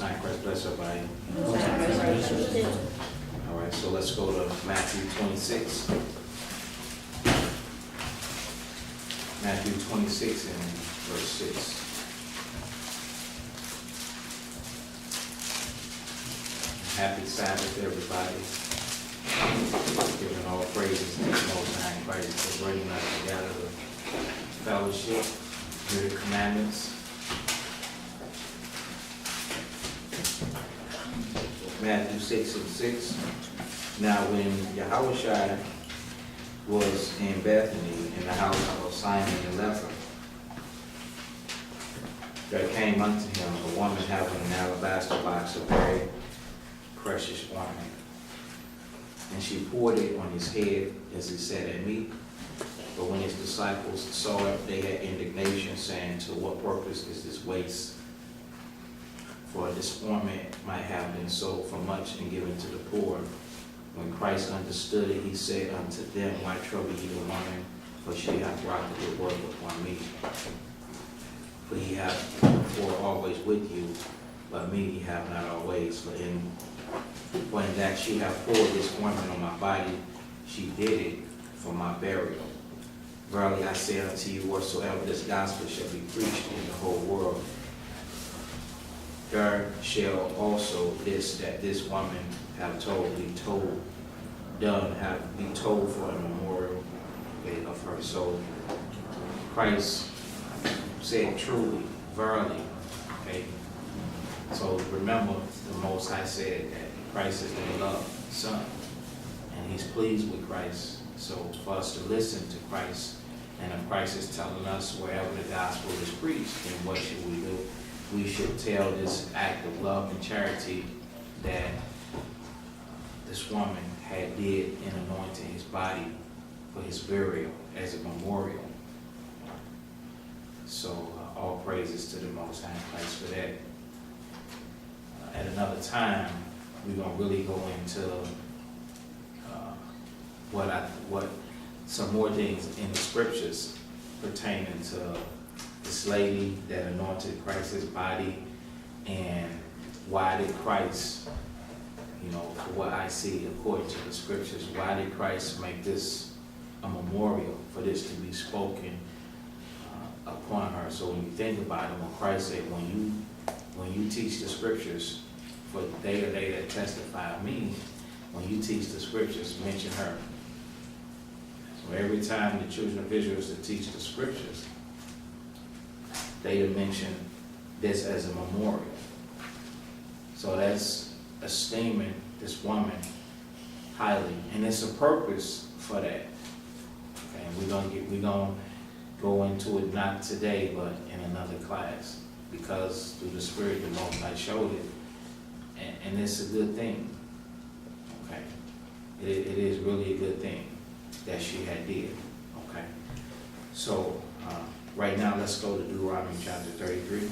Most High Christ bless everybody. All right, so let's go to Matthew 26. Matthew 26 and verse 6. Happy Sabbath, everybody. Giving all praises to the Most High Christ for bringing us together to fellowship, hear the commandments. Matthew 6 and 6. Now when Yahushua was in Bethany in the house of Simon and leper, there came unto him a woman having an alabaster box of very precious ointment. And she poured it on his head as he sat at meat. But when his disciples saw it, they had indignation, saying, to what purpose is this waste? For this ointment might have been sold for much and given to the poor. When Christ understood it, he said unto them, why trouble ye the woman? For she hath wrought a good work upon me. For he hath before always with you, but me he hath not always. For in that she hath poured this ointment on my body, she did it for my burial. Verily I say unto you, whatsoever this gospel shall be preached in the whole world, there shall also that this woman have told, be told for a memorial of her. So Christ said truly, verily, okay? So remember, the Most High said that Christ is the beloved Son, and he's pleased with Christ. So for us to listen to Christ, and if Christ is telling us wherever the gospel is preached, then what should we do? We should tell this act of love and charity that this woman had did in anointing his body for his burial as a memorial. So all praises to the Most High Christ for that. At another time, we're going to really go into what some more things in the scriptures pertaining to this lady that anointed Christ's body, and why did Christ, for what I see according to the scriptures, why did Christ make this a memorial for this to be spoken upon her? So when you think about it, when Christ said, when you teach the scriptures, for they are they that testify of me, when you teach the scriptures, mention her. So every time the children of Israel is to teach the scriptures, they mention this as a memorial. So that's esteeming this woman highly, and it's a purpose for that. Okay, and we're gonna go into it not today, but in another class, because through the Spirit the Most High showed it, and it's a good thing. Okay, it is really a good thing that she had did. Okay, so right now let's go to Deuteronomy chapter 33.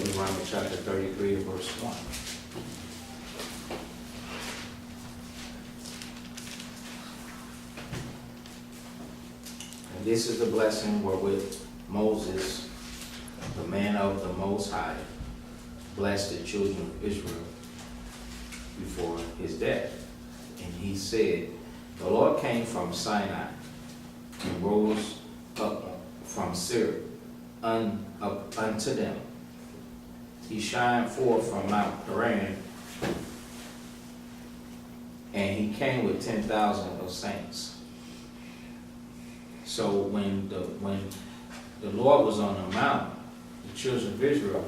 Deuteronomy chapter 33, verse 1. And this is the blessing wherewith Moses, the man of the Most High, blessed the children of Israel before his death. And he said, the Lord came from Sinai and rose up from Seir up unto them. He shined forth from Mount Paran, and he came with 10,000 of saints. So when the Lord was on the mount, the children of Israel,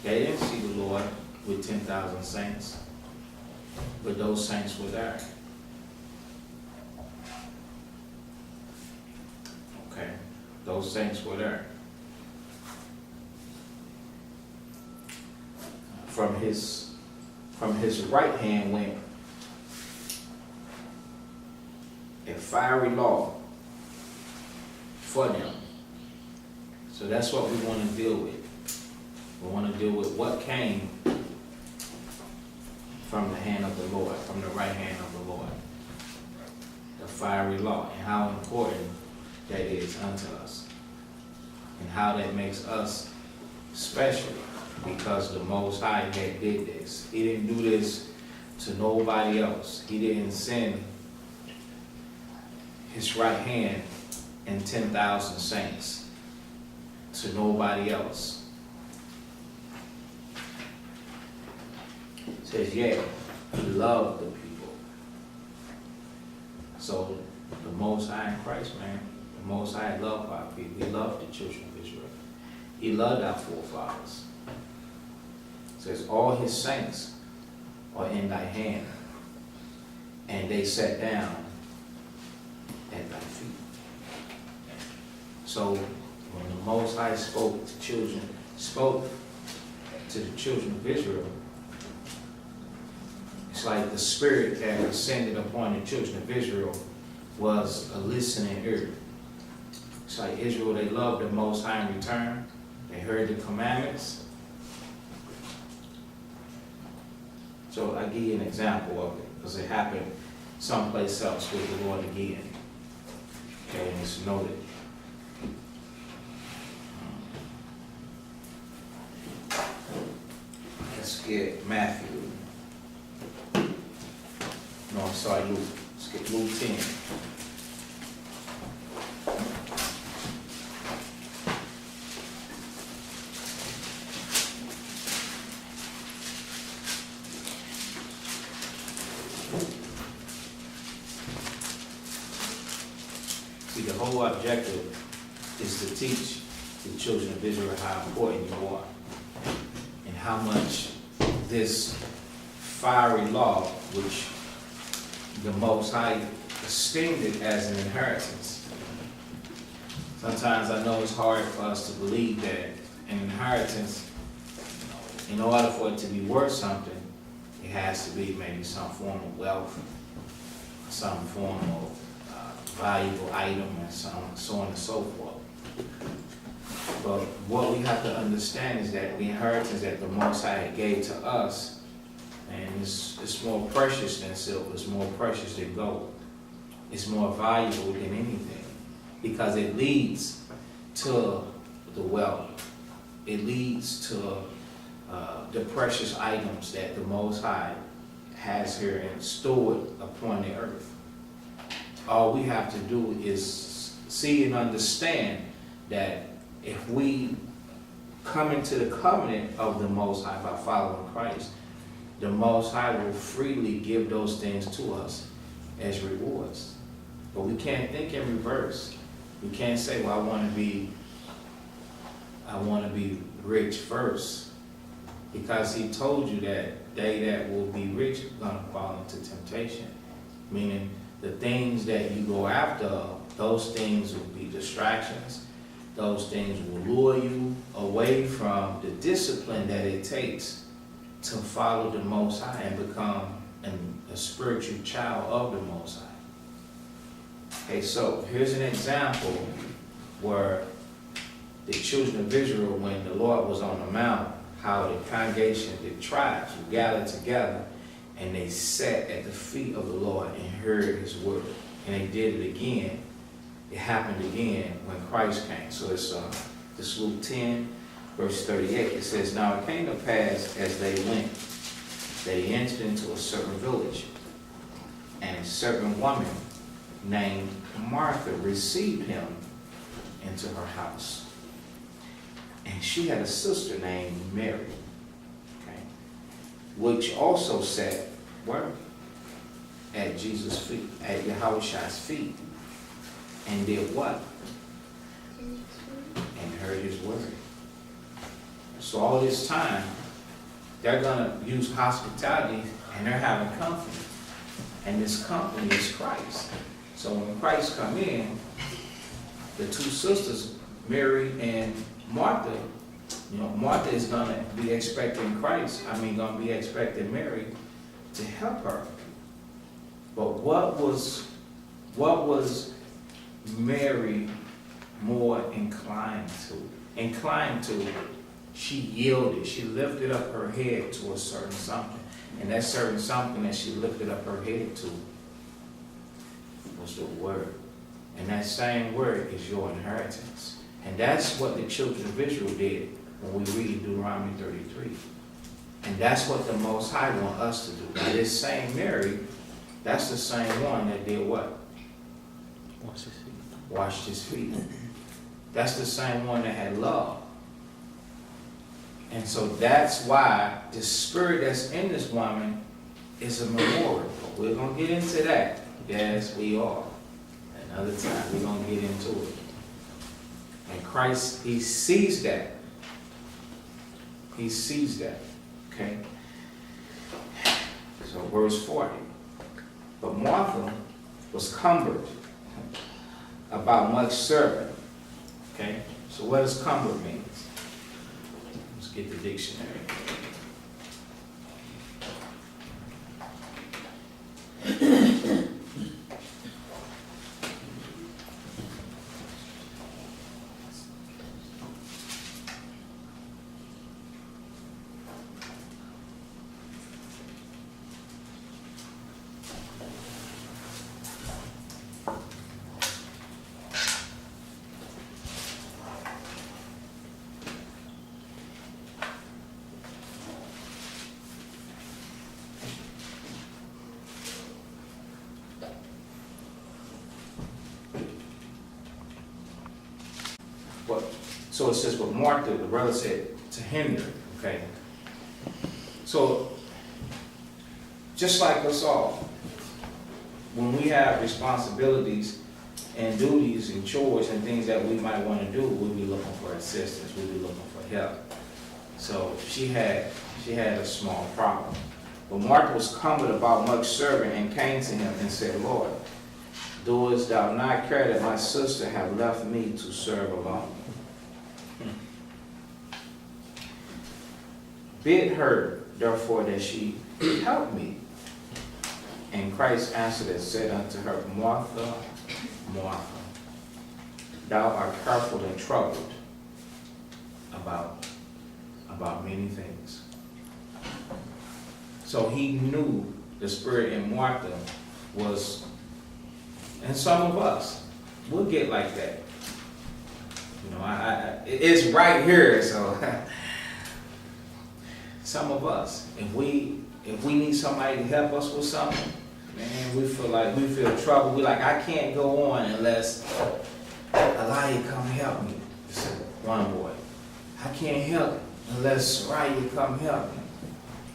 they didn't see the Lord with 10,000 saints, but those saints were there. Okay, those saints were there. From his right hand went a fiery law, for them. So that's what we want to deal with. We want to deal with what came from the hand of the Lord, from the right hand of the Lord. The fiery law, and how important that is unto us. And how that makes us special, because the Most High had did this. He didn't do this to nobody else. He didn't send his right hand and 10,000 saints to nobody else. It says, yeah, he loved the people. So the Most High in Christ, man, the Most High loved our people. He loved the children of Israel. He loved our forefathers. It says, all his saints are in thy hand, and they sat down at thy feet. So when the Most High spoke to the children of Israel, it's like the spirit that ascended upon the children of Israel was a listening ear. It's like Israel, they loved the Most High in return. They heard the commandments. So I give you an example of it, because it happened someplace else with the Lord again. Okay, and it's noted. Let's get Matthew. No, I'm sorry, Luke. Let's get Luke 10. See, the whole objective is to teach the children of Israel how important you are and how much this fiery law, which the Most High esteemed it as an inheritance. Sometimes I know it's hard for us to believe that an inheritance, in order for it to be worth something, it has to be maybe some form of wealth, some form of valuable item, and so on and so forth. But what we have to understand is that the inheritance that the Most High gave to us, and it's more precious than silver, it's more precious than gold. It's more valuable than anything, because it leads to the wealth. It leads to the precious items that the Most High has here and stored upon the earth. All we have to do is see and understand that if we come into the covenant of the Most High by following Christ, the Most High will freely give those things to us as rewards. But we can't think in reverse. We can't say, well, I want to be rich first. Because he told you that they that will be rich are going to fall into temptation. Meaning the things that you go after, those things will be distractions. Those things will lure you away from the discipline that it takes to follow the Most High and become a spiritual child of the Most High. Okay, so here's an example where the children of Israel, when the Lord was on the mount, how the congregation, the tribes were gathered together and they sat at the feet of the Lord and heard his word. And they did it again. It happened again when Christ came. So it's Luke 10, verse 38. It says, now it came to pass as they went, they entered into a certain village, and a certain woman named Martha received him into her house. And she had a sister named Mary, okay, which also sat where? At Jesus' feet, at Yahushua's feet, and did what? And heard his word. So all this time, they're going to use hospitality, and they're having company. And this company is Christ. So when Christ come in, the two sisters, Mary and Martha, Martha is going to be expecting going to be expecting Mary to help her. But what was Mary more inclined to. She yielded. She lifted up her head to a certain something. And that certain something that she lifted up her head to was the word. And that same word is your inheritance. And that's what the children of Israel did when we read Deuteronomy 33. And that's what the Most High want us to do. Now this same Mary, that's the same one that did what? Washed his feet. That's the same one that had love. And so that's why the spirit that's in this woman is a memorial. But we're going to get into that. Yes, we are. Another time, we're going to get into it. And Christ, he sees that. He sees that. Okay? So verse 40. But Martha was cumbered about much serving. Okay? So what does cumbered mean? Let's get the dictionary. So it says, but Martha, the brother said, to hinder, okay? So, just like us all, when we have responsibilities and duties and chores and things that we might want to do, we'll be looking for assistance, we'll be looking for help. So she had a small problem. But Martha was cumbered about much serving and came to him and said, Lord, doest thou not care that my sister have left me to serve alone? Bid her, therefore, that she help me. And Christ answered and said unto her, Martha, Martha, thou art careful and troubled about many things. So he knew the spirit in Martha was, and some of us will get like that. You know, it's right here, so some of us, if we need somebody to help us with something, man, we feel trouble. We like, I can't go on unless Elijah come help me. One boy, I can't help unless Raya come help me.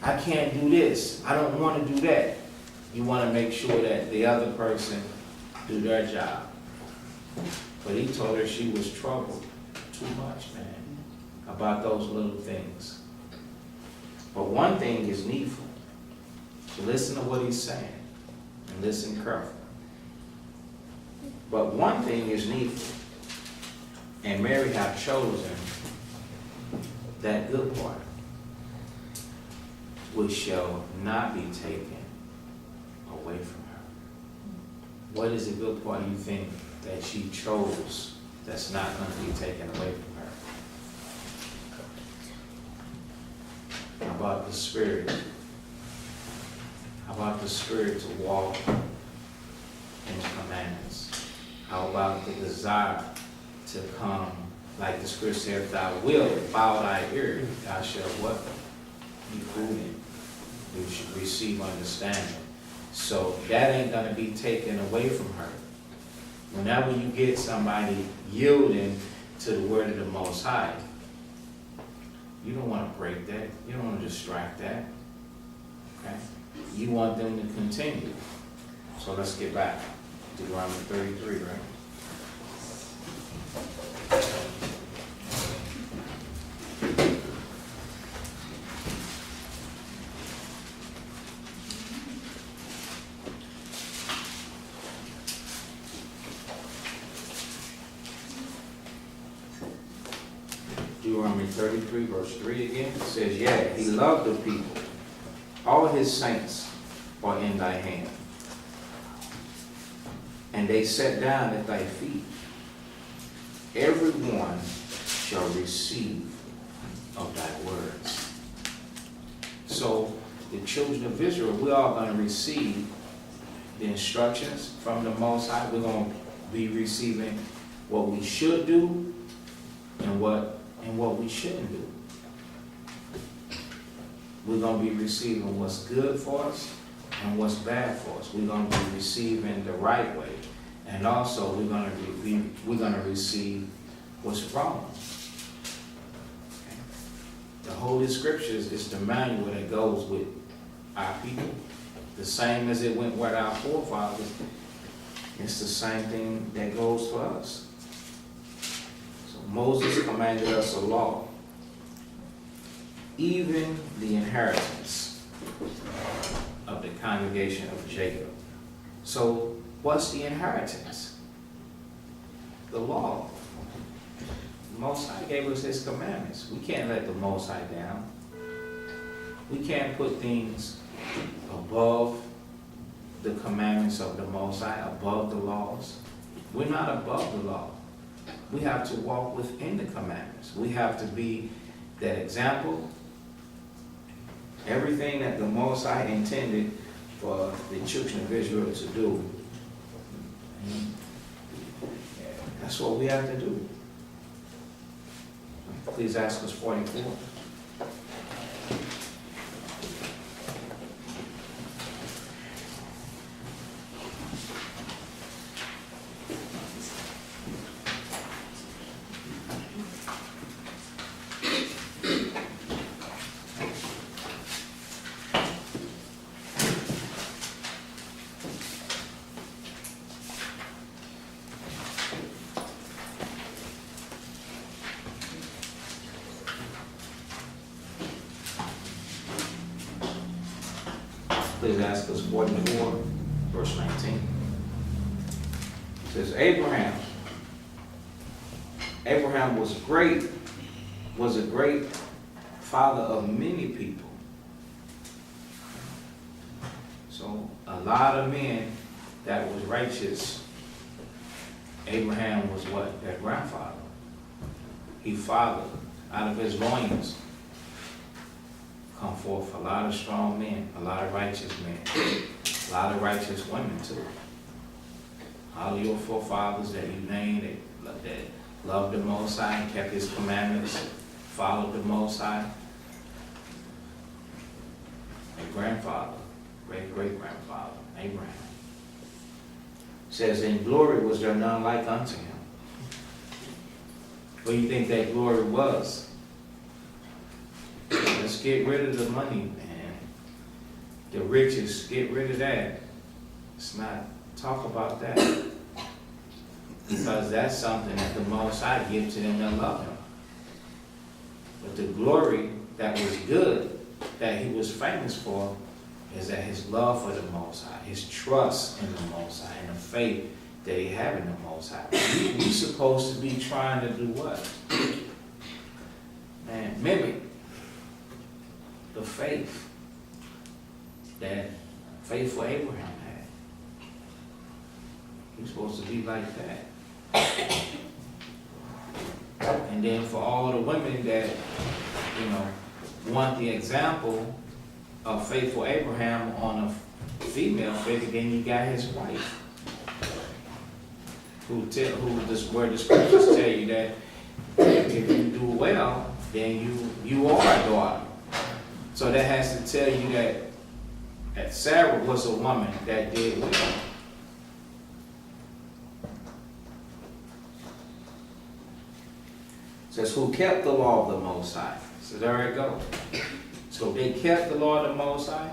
I can't do this. I don't want to do that. You want to make sure that the other person do their job. But he told her she was troubled too much, man, about those little things. But one thing is needful. So listen to what he's saying and listen carefully. But one thing is needful, and Mary hath chosen that good part, which shall not be taken away from her. What is the good part you think that she chose that's not going to be taken away from her? How about the Spirit? How about the Spirit to walk in the commandments? How about the desire to come, like the Scripture said, if thou wilt bow thy ear, thou shalt what? Be prudent. You should receive understanding. So that ain't going to be taken away from her. Whenever you get somebody yielding to the word of the Most High, you don't want to break that. You don't want to distract that. Okay? You want them to continue. So let's get back to Deuteronomy 33, right? Deuteronomy 33, verse 3 again. It says, yeah, he loved the people. All his saints are in thy hand. And they sat down at thy feet. everyone shall receive of thy words. So the children of Israel, we are going to receive the instructions from the Most High. We're going to be receiving what we should do and what we shouldn't do. We're going to be receiving what's good for us and what's bad for us. We're going to be receiving the right way, and also we're going to receive what's wrong. The Holy Scriptures is the manual that goes with our people, the same as it went with our forefathers. It's the same thing that goes for us. So Moses commanded us a law, even the inheritance of the congregation of Jacob. So what's the inheritance? The law. The Most High gave us his commandments. We can't let the Most High down. We can't put things above the commandments of the Most High, above the laws. We're not above the law. We have to walk within the commandments. We have to be that example. Everything that the Most High intended for the children of Israel to do, that's what we have to do. Ecclesiastes 44. Ecclesiastes 44, verse 19. It says, Abraham was a great father of many people. So a lot of men that was righteous, Abraham was what? Their grandfather. He fathered out of his loins come forth a lot of strong men, a lot of righteous men, a lot of righteous women too. All of your forefathers that you named that loved the Most High, kept his commandments, followed the Most High. Your grandfather, great-great-grandfather, Abraham, says, in glory was there none like unto him. What do you think that glory was? Let's get rid of the money, man. The riches, get rid of that. Let's not talk about that. Because that's something that the Most High gives to them that love him. But the glory that was good, that he was famous for, is that his love for the Most High, his trust in the Most High, and the faith that he had in the Most High. We're supposed to be trying to do what? Man, mimic the faith that faithful Abraham had. We're supposed to be like that. And then for all the women that, want the example of faithful Abraham on a female figure, then you got his wife. Where the scriptures tell you that if you do well, then you are a daughter. So that has to tell you that Sarah was a woman that did well. It says, who kept the law of the Most High. So there it goes. So they kept the law of the Most High,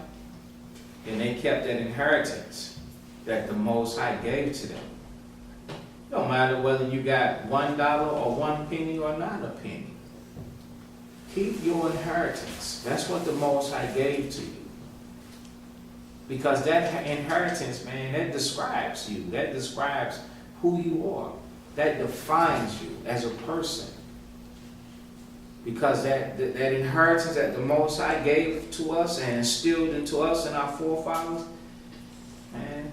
and they kept that inheritance that the Most High gave to them. No matter whether you got $1 or 1 penny or not a penny. Keep your inheritance. That's what the Most High gave to you. Because that inheritance, man, that describes you. That describes who you are. That defines you as a person. Because that inheritance that the Most High gave to us and instilled into us and our forefathers, man,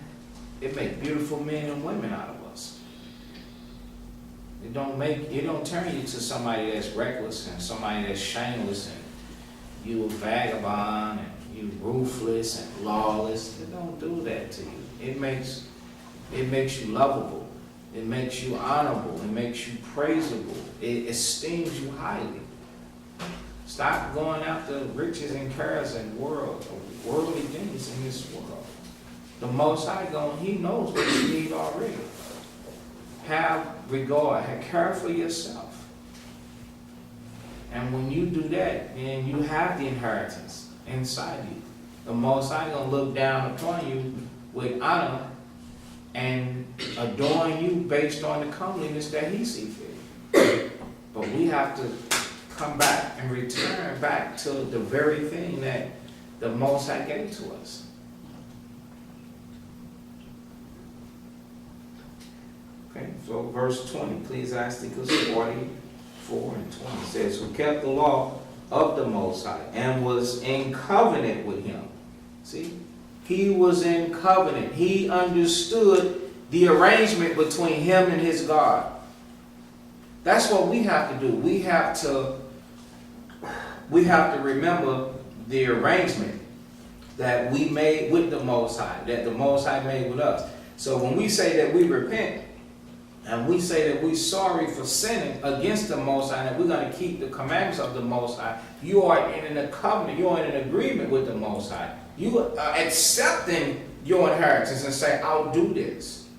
it makes beautiful men and women out of us. It don't turn you to somebody that's reckless and somebody that's shameless and you a vagabond and you ruthless and lawless. It don't do that to you. It makes you lovable. It makes you honorable. It makes you praisable. It esteems you highly. Stop going after riches and cares and worldly things in this world. The Most High He knows what you need already. Have regard, have care for yourself. And when you do that, then you have the inheritance inside you. The Most High gonna look down upon you with honor and adorn you based on the comeliness that He sees fit. But we have to come back and return back to the very thing that the Most High gave to us. Okay, so verse 20, Ecclesiasticus 44 and 20 says, who kept the law of the Most High and was in covenant with Him. See, he was in covenant. He understood the arrangement between him and his God. That's what we have to do. We have to remember the arrangement that we made with the Most High, that the Most High made with us. So when we say that we repent, and we say that we're sorry for sinning against the Most High, and we're going to keep the commandments of the Most High, you are in a covenant, you are in an agreement with the Most High. You are accepting your inheritance and say, I'll do this.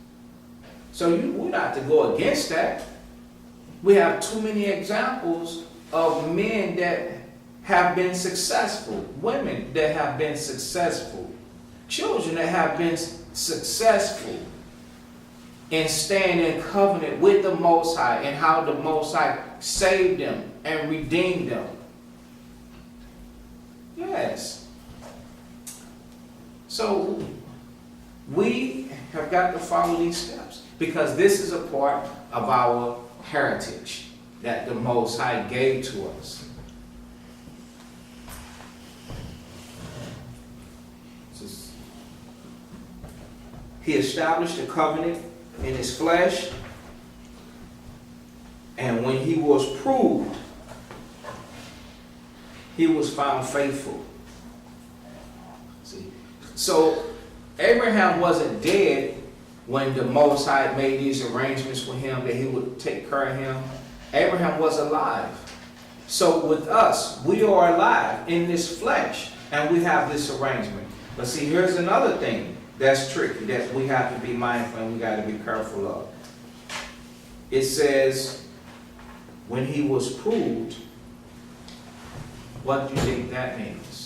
So we're not to go against that. We have too many examples of men that have been successful, women that have been successful, children that have been successful in staying in covenant with the Most High, and how the Most High saved them and redeemed them. Yes. So we have got to follow these steps, because this is a part of our heritage that the Most High gave to us. He established a covenant in His flesh, and when He was proved, He was found faithful. See? So Abraham wasn't dead when the Most High made these arrangements with him that He would take care of him. Abraham was alive. So with us, we are alive in this flesh, and we have this arrangement. But see, here's another thing that's tricky, that we have to be mindful and we got to be careful of. It says, when He was proved, what do you think that means?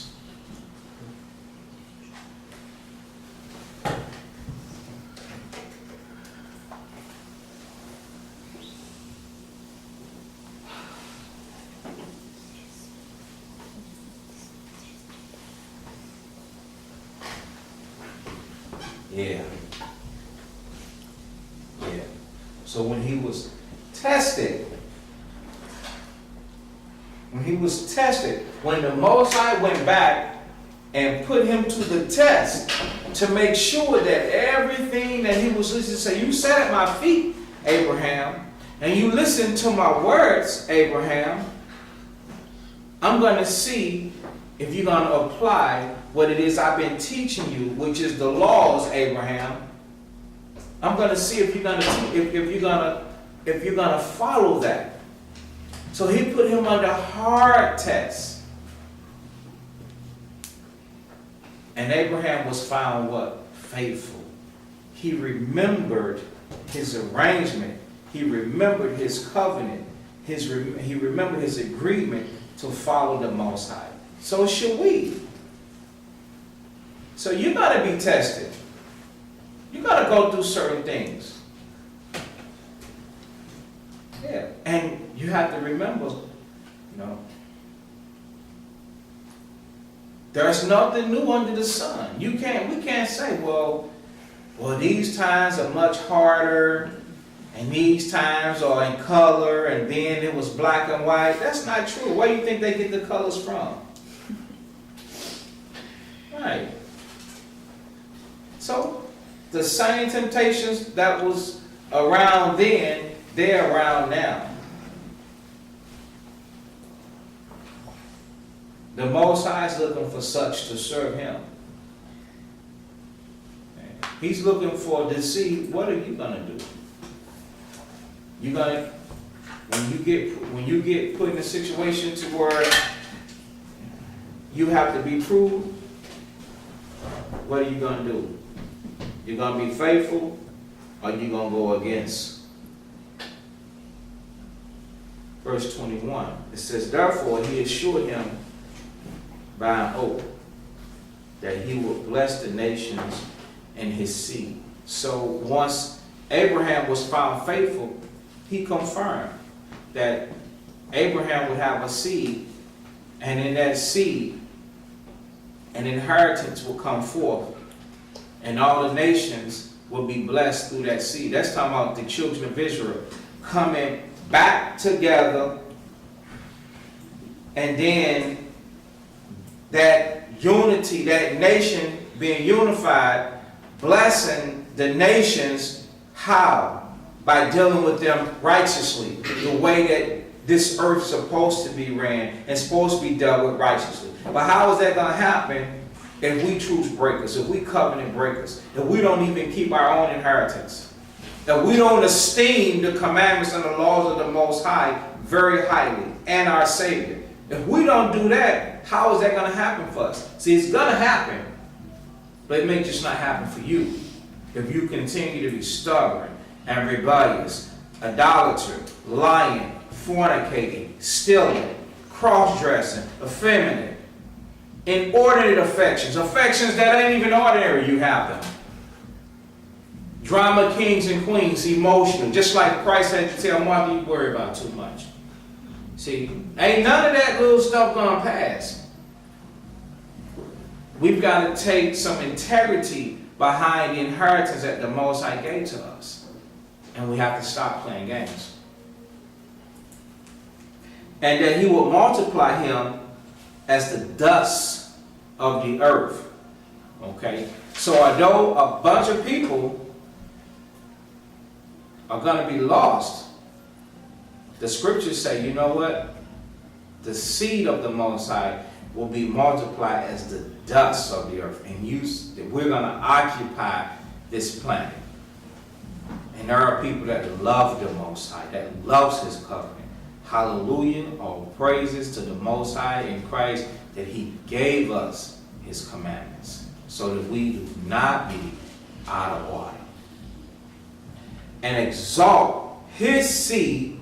Yeah. So when He was tested, when the Most High went back and put Him to the test to make sure that everything that He was listening to say, you sat at my feet, Abraham, and you listened to my words, Abraham, I'm going to see if you're going to apply what it is I've been teaching you, which is the laws, Abraham. I'm going to see if you're going to follow that. So He put him under hard tests. And Abraham was found what? Faithful. He remembered his arrangement. He remembered his covenant. He remembered his agreement to follow the Most High. So should we. So you got to be tested. You got to go through certain things. Yeah. And you have to remember, there's nothing new under the sun. We can't say, well, these times are much harder, and these times are in color, and then it was black and white. That's not true. Where do you think they get the colors from? Right. So the same temptations that was around then, they're around now. The Most High is looking for such to serve him. He's looking for to see, what are you gonna do? You gonna, when you get put in a situation to where you have to be proved, what are you gonna do? You're gonna be faithful, or you gonna go against? Verse 21, it says, therefore he assured him by an oath that he would bless the nations in his seed. So once Abraham was found faithful, he confirmed that Abraham would have a seed, and in that seed, an inheritance will come forth, and all the nations will be blessed through that seed. That's talking about the children of Israel coming back together, and then that unity, that nation being unified, blessing the nations. How? By dealing with them righteously, the way that this earth is supposed to be ran and supposed to be dealt with righteously. But how is that going to happen if we truth breakers, if we covenant breakers, if we don't even keep our own inheritance, if we don't esteem the commandments and the laws of the Most High very highly and our Savior? If we don't do that, how is that going to happen for us? See, it's going to happen, but it may just not happen for you. If you continue to be stubborn and rebellious, idolater, lying, fornicating, stealing, cross-dressing, effeminate, inordinate affections, affections that ain't even ordinary, you have them. Drama kings and queens, emotional, just like Christ had to tell Martha, you worry about too much. See, ain't none of that little stuff gonna pass. We've got to take some integrity behind the inheritance that the Most High gave to us. And we have to stop playing games. And that he will multiply him as the dust of the earth. Okay? So although a bunch of people are going to be lost, the scriptures say, you know what? The seed of the Most High will be multiplied as the dust of the earth. And we're going to occupy this planet. And there are people that love the Most High, that loves his covenant. Hallelujah, all praises to the Most High in Christ that he gave us his commandments so that we do not be out of order. And exalt his seed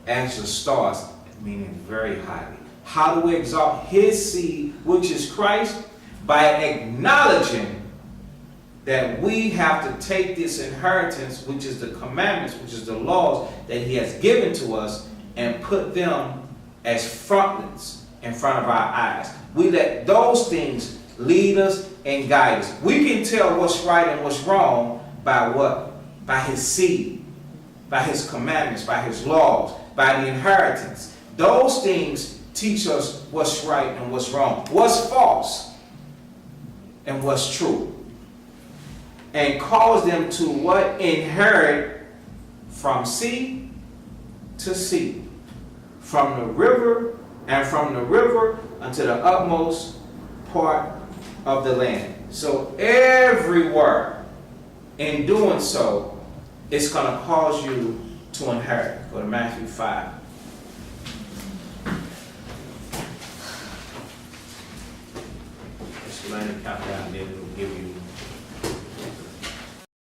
as the stars, meaning very highly. How do we exalt his seed, which is Christ? By acknowledging that we have to take this inheritance, which is the commandments, which is the laws that he has given to us, and put them as frontlets in front of our eyes. We let those things lead us and guide us. We can tell what's right and what's wrong by what? By his seed, by his commandments, by his laws, by the inheritance. Those things teach us what's right and what's wrong, what's false and what's true. And cause them to what? Inherit from sea to sea, from the river, and from the river unto the utmost part of the land. So everywhere in doing so, it's going to cause you to inherit. Go to Matthew 5. Just learn to count down, then it will give you